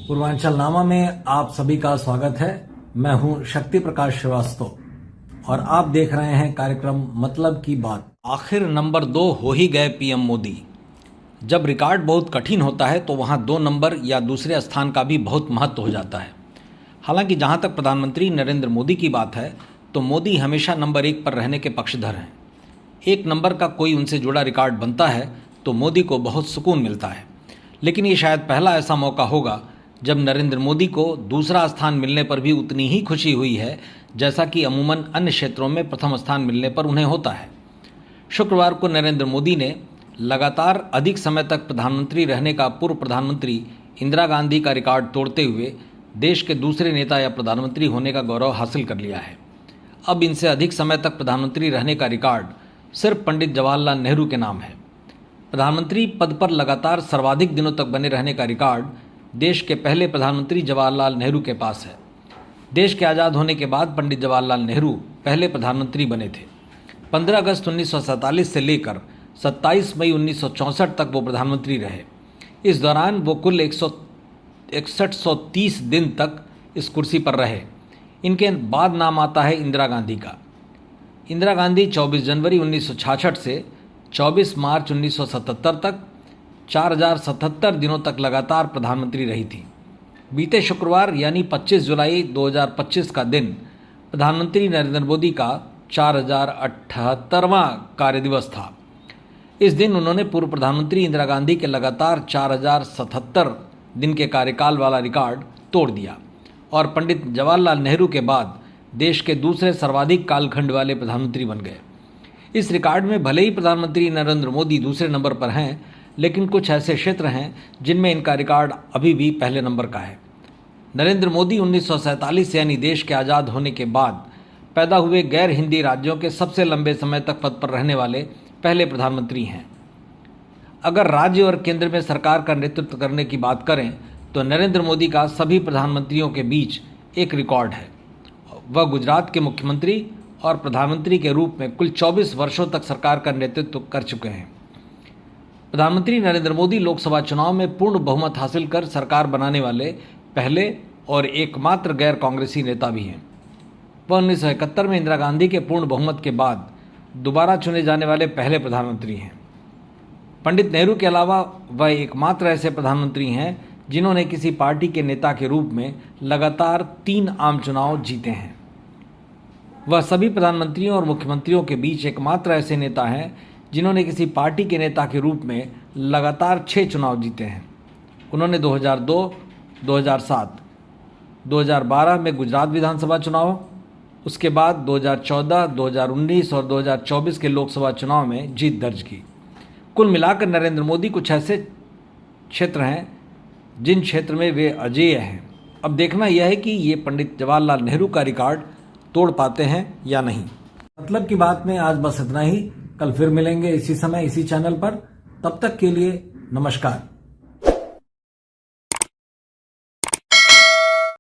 पूर्वांचल नामा में आप सभी का स्वागत है। मैं हूं शक्ति प्रकाश श्रीवास्तव और आप देख रहे हैं कार्यक्रम मतलब की बात। आखिर नंबर 2 हो ही गए पीएम मोदी। जब रिकॉर्ड बहुत कठिन होता है तो वहां 2 नंबर या दूसरे स्थान का भी बहुत महत्व हो जाता है। हालांकि जहां तक प्रधानमंत्री नरेंद्र मोदी की बात है तो मोदी हमेशा नंबर 1 पर रहने के पक्षधर हैं। 1 नंबर का कोई उनसे जुड़ा रिकॉर्ड बनता है तो मोदी को बहुत सुकून मिलता है। लेकिन ये शायद पहला ऐसा मौका होगा जब नरेंद्र मोदी को दूसरा स्थान मिलने पर भी उतनी ही खुशी हुई है जैसा कि अमूमन अन्य क्षेत्रों में प्रथम स्थान मिलने पर उन्हें होता है। शुक्रवार को नरेंद्र मोदी ने लगातार अधिक समय तक प्रधानमंत्री रहने का पूर्व प्रधानमंत्री इंदिरा गांधी का रिकॉर्ड तोड़ते हुए देश के दूसरे नेता या प्रधानमंत्री होने का गौरव हासिल कर लिया है। अब इनसे अधिक समय तक प्रधानमंत्री रहने का रिकॉर्ड सिर्फ पंडित जवाहरलाल नेहरू के नाम है। प्रधानमंत्री पद पर लगातार सर्वाधिक दिनों तक बने रहने का रिकॉर्ड देश के पहले प्रधानमंत्री जवाहरलाल नेहरू के पास है। देश के आज़ाद होने के बाद पंडित जवाहरलाल नेहरू पहले प्रधानमंत्री बने थे। 15 अगस्त 1947 से लेकर 27 मई 1964 तक वो प्रधानमंत्री रहे। इस दौरान वो कुल 6130 दिन तक इस कुर्सी पर रहे। इनके बाद नाम आता है इंदिरा गांधी का। इंदिरा गांधी 24 जनवरी 1966 से 24 मार्च 1977 तक 4077 दिनों तक लगातार प्रधानमंत्री रही थी। बीते शुक्रवार यानी 25 जुलाई 2025 का दिन प्रधानमंत्री नरेंद्र मोदी का 4078वां कार्य दिवस था। इस दिन उन्होंने पूर्व प्रधानमंत्री इंदिरा गांधी के लगातार 4077 दिन के कार्यकाल वाला रिकॉर्ड तोड़ दिया और पंडित जवाहरलाल नेहरू के बाद देश के दूसरे सर्वाधिक कालखंड वाले प्रधानमंत्री बन गए। इस रिकॉर्ड में भले ही प्रधानमंत्री नरेंद्र मोदी दूसरे नंबर पर हैं, लेकिन कुछ ऐसे क्षेत्र हैं जिनमें इनका रिकॉर्ड अभी भी पहले नंबर का है। नरेंद्र मोदी 1947 यानी देश के आज़ाद होने के बाद पैदा हुए गैर हिंदी राज्यों के सबसे लंबे समय तक पद पर रहने वाले पहले प्रधानमंत्री हैं। अगर राज्य और केंद्र में सरकार का नेतृत्व करने की बात करें तो नरेंद्र मोदी का सभी प्रधानमंत्रियों के बीच एक रिकॉर्ड है। वह गुजरात के मुख्यमंत्री और प्रधानमंत्री के रूप में कुल 24 वर्षों तक सरकार का नेतृत्व कर चुके हैं। प्रधानमंत्री नरेंद्र मोदी लोकसभा चुनाव में पूर्ण बहुमत हासिल कर सरकार बनाने वाले पहले और एकमात्र गैर कांग्रेसी नेता भी हैं। वह 1971 में इंदिरा गांधी के पूर्ण बहुमत के बाद दोबारा चुने जाने वाले पहले प्रधानमंत्री हैं। पंडित नेहरू के अलावा वह एकमात्र ऐसे प्रधानमंत्री हैं जिन्होंने किसी पार्टी के नेता के रूप में लगातार 3 आम चुनाव जीते हैं। वह सभी प्रधानमंत्रियों और मुख्यमंत्रियों के बीच एकमात्र ऐसे नेता हैं जिन्होंने किसी पार्टी के नेता के रूप में लगातार 6 चुनाव जीते हैं। उन्होंने 2002, 2007, 2012 में गुजरात विधानसभा चुनाव, उसके बाद 2014, 2019 और 2024 के लोकसभा चुनाव में जीत दर्ज की। कुल मिलाकर नरेंद्र मोदी कुछ ऐसे क्षेत्र हैं जिन क्षेत्र में वे अजेय हैं। अब देखना यह है कि ये पंडित जवाहरलाल नेहरू का रिकॉर्ड तोड़ पाते हैं या नहीं। मतलब की बात में आज बस इतना ही। कल फिर मिलेंगे इसी समय इसी चैनल पर। तब तक के लिए नमस्कार।